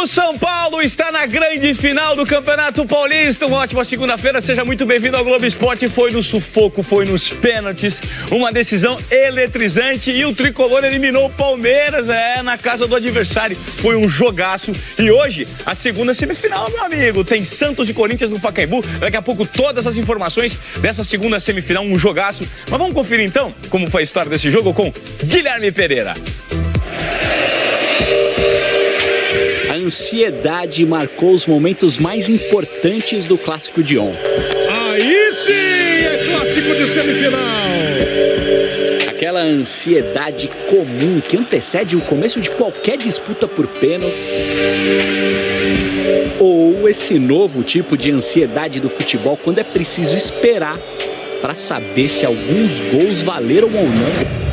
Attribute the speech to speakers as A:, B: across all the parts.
A: O São Paulo está na grande final do Campeonato Paulista. Uma ótima segunda-feira, seja muito bem-vindo ao Globo Esporte. Foi no sufoco, foi nos pênaltis, uma decisão eletrizante e o tricolor eliminou o Palmeiras, na casa do adversário. Foi um jogaço e hoje a segunda semifinal, meu amigo. Tem Santos e Corinthians no Pacaembu. Daqui a pouco todas as informações dessa segunda semifinal, um jogaço. Mas vamos conferir então como foi a história desse jogo com Guilherme Pereira.
B: A ansiedade marcou os momentos mais importantes do clássico de ontem.
C: Aí sim é clássico de semifinal.
B: Aquela ansiedade comum que antecede o começo de qualquer disputa por pênaltis. Ou esse novo tipo de ansiedade do futebol quando é preciso esperar para saber se alguns gols valeram ou não.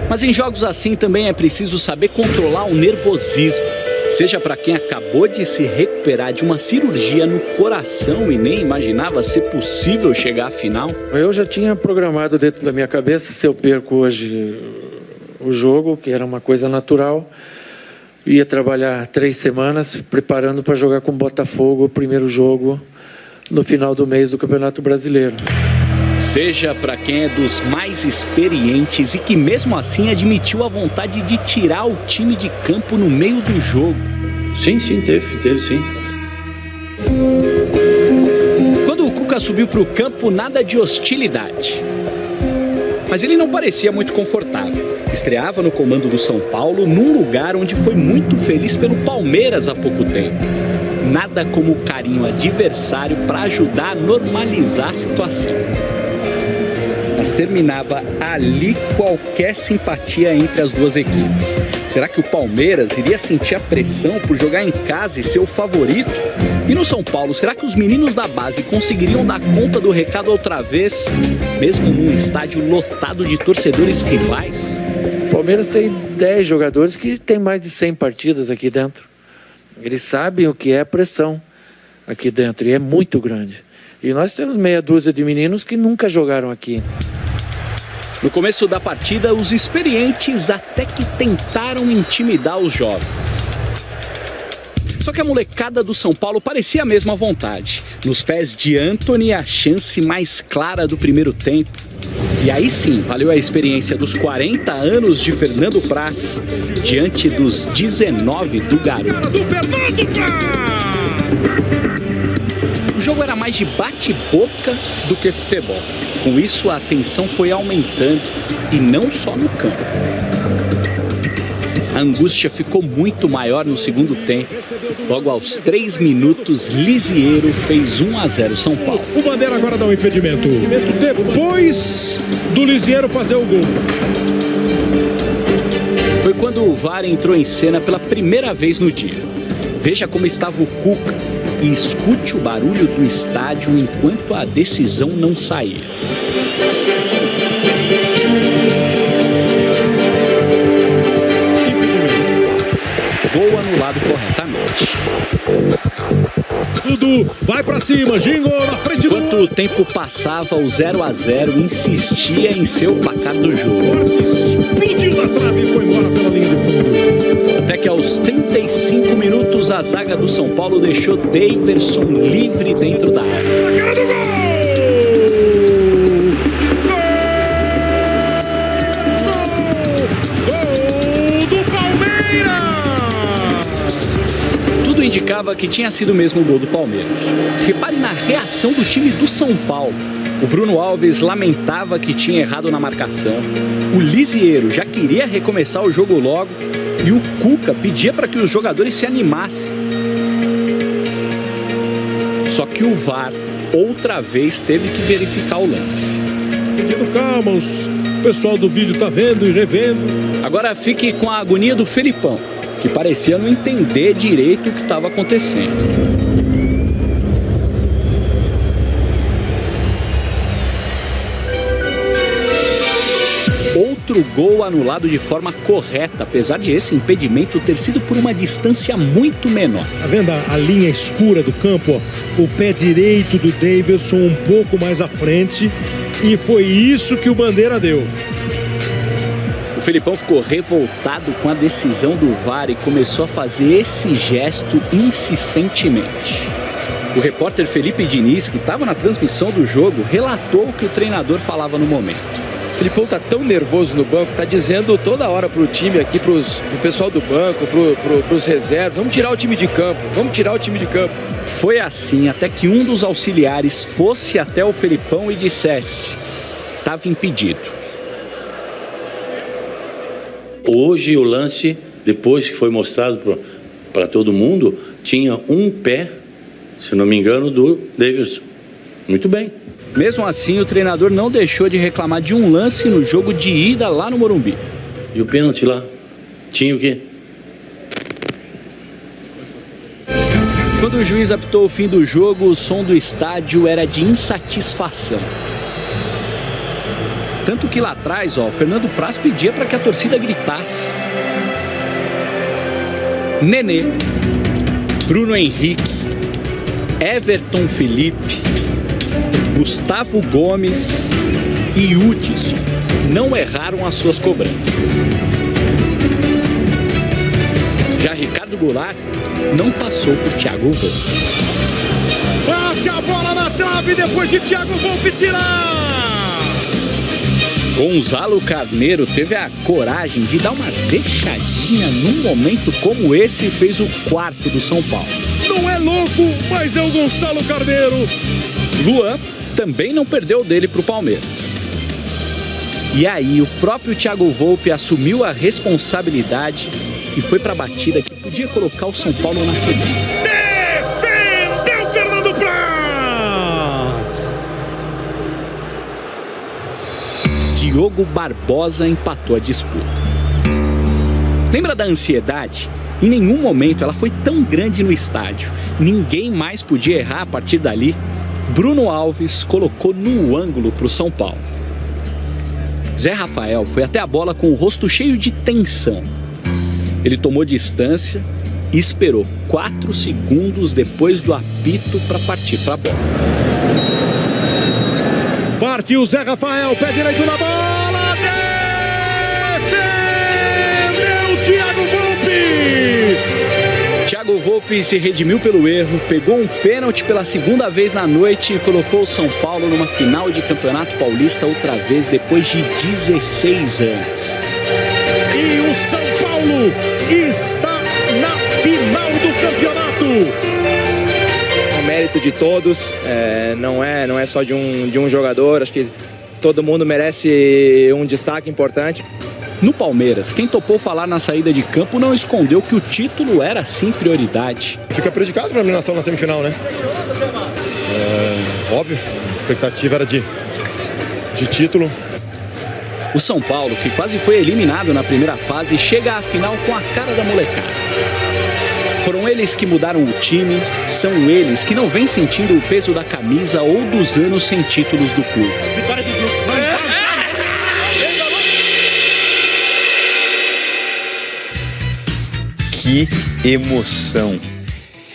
B: Mas em jogos assim também é preciso saber controlar o nervosismo. Seja para quem acabou de se recuperar de uma cirurgia no coração e nem imaginava ser possível chegar à final.
D: Eu já tinha programado dentro da minha cabeça, se eu perco hoje o jogo, que era uma coisa natural, ia trabalhar 3 semanas preparando para jogar com o Botafogo o primeiro jogo no final do mês do Campeonato Brasileiro.
B: Seja para quem é dos mais experientes e que mesmo assim admitiu a vontade de tirar o time de campo no meio do jogo.
E: Sim, teve sim.
B: Quando o Cuca subiu para o campo, nada de hostilidade. Mas ele não parecia muito confortável. Estreava no comando do São Paulo num lugar onde foi muito feliz pelo Palmeiras há pouco tempo. Nada como o carinho adversário para ajudar a normalizar a situação. Mas terminava ali qualquer simpatia entre as duas equipes. Será que o Palmeiras iria sentir a pressão por jogar em casa e ser o favorito? E no São Paulo, será que os meninos da base conseguiriam dar conta do recado outra vez, mesmo num estádio lotado de torcedores rivais?
D: O Palmeiras tem 10 jogadores que tem mais de 100 partidas aqui dentro. Eles sabem o que é pressão aqui dentro e é muito grande. E nós temos meia dúzia de meninos que nunca jogaram aqui.
B: No começo da partida, os experientes até que tentaram intimidar os jovens. Só que a molecada do São Paulo parecia a mesma vontade. Nos pés de Antony, a chance mais clara do primeiro tempo. E aí sim, valeu a experiência dos 40 anos de Fernando Praz diante dos 19 do garoto. O jogo era mais de bate-boca do que futebol. Com isso, a tensão foi aumentando e não só no campo. A angústia ficou muito maior no segundo tempo. Logo aos 3 minutos, Lisiero fez 1-0 São Paulo.
C: O Bandeira agora dá um impedimento. Depois do Lisiero fazer o gol.
B: Foi quando o VAR entrou em cena pela primeira vez no dia. Veja como estava o Cuca e escute o barulho do estádio enquanto a decisão não saía. Gol anulado corretamente.
C: Dudu vai pra cima, Gingo na frente do...
B: Enquanto o tempo passava, o 0-0 insistia em ser o placar do jogo.
C: Explodiu na trave e foi embora pela linha de fundo.
B: Até que aos 35 minutos a zaga do São Paulo deixou Daverson livre dentro da área.
C: Na cara do gol!
B: Indicava que tinha sido mesmo o gol do Palmeiras. Repare na reação do time do São Paulo. O Bruno Alves lamentava que tinha errado na marcação. O Lisiero já queria recomeçar o jogo logo. E o Cuca pedia para que os jogadores se animassem. Só que o VAR outra vez teve que verificar o lance.
C: Pedindo calma, o pessoal do vídeo tá vendo e revendo.
B: Agora fique com a agonia do Felipão, que parecia não entender direito o que estava acontecendo. Outro gol anulado de forma correta, apesar de esse impedimento ter sido por uma distância muito menor.
C: Tá vendo a linha escura do campo? Ó? O pé direito do Daverson um pouco mais à frente, e foi isso que o Bandeira deu.
B: Felipão ficou revoltado com a decisão do VAR e começou a fazer esse gesto insistentemente. O repórter Felipe Diniz, que estava na transmissão do jogo, relatou o que o treinador falava no momento.
F: O Felipão tá tão nervoso no banco, tá dizendo toda hora pro time aqui, pro pessoal do banco, pros reservas, vamos tirar o time de campo, vamos tirar o time de campo.
B: Foi assim até que um dos auxiliares fosse até o Felipão e dissesse: estava impedido.
E: Hoje o lance, depois que foi mostrado para todo mundo, tinha um pé, se não me engano, do Davidson. Muito bem.
B: Mesmo assim, o treinador não deixou de reclamar de um lance no jogo de ida lá no Morumbi.
E: E o pênalti lá? Tinha o quê?
B: Quando o juiz apitou o fim do jogo, o som do estádio era de insatisfação. Tanto que lá atrás, o Fernando Praz pedia para que a torcida gritasse. Nenê, Bruno Henrique, Everton Felipe, Gustavo Gomes e Hudson não erraram as suas cobranças. Já Ricardo Goulart não passou por Thiago Volpe.
C: Bate a bola na trave depois de Thiago Volpe tirar.
B: Gonzalo Carneiro teve a coragem de dar uma deixadinha num momento como esse e fez o 4º do São Paulo.
C: Não é louco, mas é o Gonzalo Carneiro.
B: Luan também não perdeu dele para o Palmeiras. E aí o próprio Thiago Volpe assumiu a responsabilidade e foi para a batida que podia colocar o São Paulo na final.
C: Defendeu Fernando Praz.
B: Diogo Barbosa empatou a disputa. Lembra da ansiedade? Em nenhum momento ela foi tão grande no estádio. Ninguém mais podia errar a partir dali. Bruno Alves colocou no ângulo para o São Paulo. Zé Rafael foi até a bola com o rosto cheio de tensão. Ele tomou distância e esperou 4 segundos depois do apito para partir para a bola.
C: Partiu Zé Rafael, pé direito na bola, defendeu Thiago Volpe.
B: Thiago Volpe se redimiu pelo erro, pegou um pênalti pela segunda vez na noite e colocou o São Paulo numa final de Campeonato Paulista outra vez depois de 16 anos.
C: E o São Paulo está na final do campeonato.
G: É um mérito de todos, não é só de um jogador, acho que todo mundo merece um destaque importante.
B: No Palmeiras, quem topou falar na saída de campo não escondeu que o título era sim prioridade.
H: Fica prejudicado para a eliminação na semifinal, né? Óbvio, a expectativa era de título.
B: O São Paulo, que quase foi eliminado na primeira fase, chega à final com a cara da molecada. Foram eles que mudaram o time, são eles que não vêm sentindo o peso da camisa ou dos anos sem títulos do clube.
C: Vitória de grupo.
A: Que emoção!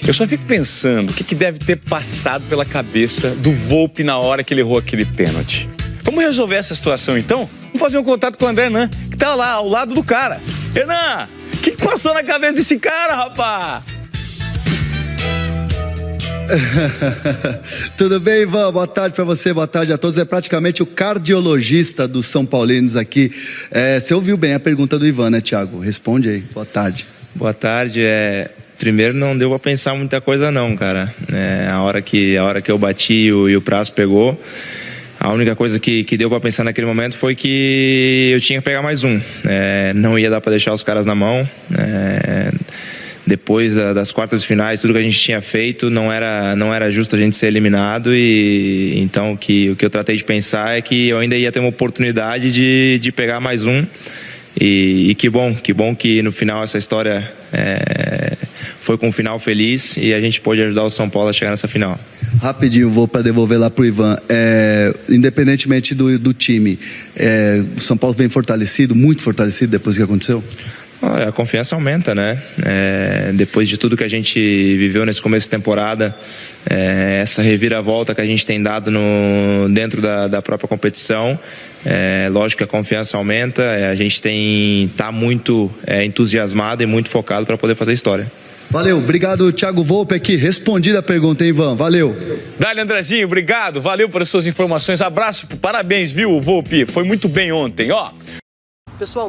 A: Eu só fico pensando o que deve ter passado pela cabeça do Volpe na hora que ele errou aquele pênalti. Vamos resolver essa situação então? Vamos fazer um contato com o André Hernan, que tá lá ao lado do cara. Hernan, o que passou na cabeça desse cara, rapaz?
I: Tudo bem, Ivan? Boa tarde para você, boa tarde a todos. É praticamente o cardiologista dos São Paulinos aqui. Você ouviu bem a pergunta do Ivan, né, Thiago? Responde aí. Boa tarde.
J: Boa tarde. Primeiro não deu para pensar muita coisa não, cara. A hora que eu bati e o Praz pegou, a única coisa que deu para pensar naquele momento foi que eu tinha que pegar mais um. Não ia dar para deixar os caras na mão. Depois das quartas de finais, tudo que a gente tinha feito, não era justo a gente ser eliminado, e então o que eu tratei de pensar é que eu ainda ia ter uma oportunidade de pegar mais um, e que bom que no final essa história foi com um final feliz e a gente pôde ajudar o São Paulo a chegar nessa final.
I: Rapidinho, vou para devolver lá pro Ivan. Independentemente do time, o São Paulo vem fortalecido, muito fortalecido depois do que aconteceu?
J: Olha, a confiança aumenta, né? Depois de tudo que a gente viveu nesse começo de temporada, essa reviravolta que a gente tem dado dentro da própria competição, lógico que a confiança aumenta, a gente tá muito entusiasmado e muito focado para poder fazer história.
I: Valeu, obrigado, Thiago Volpe aqui. Respondida a pergunta, hein, Ivan? Valeu.
A: Dale, Andrezinho, obrigado, valeu pelas suas informações. Abraço, parabéns, viu, Volpe? Foi muito bem ontem, ó.
K: Pessoal,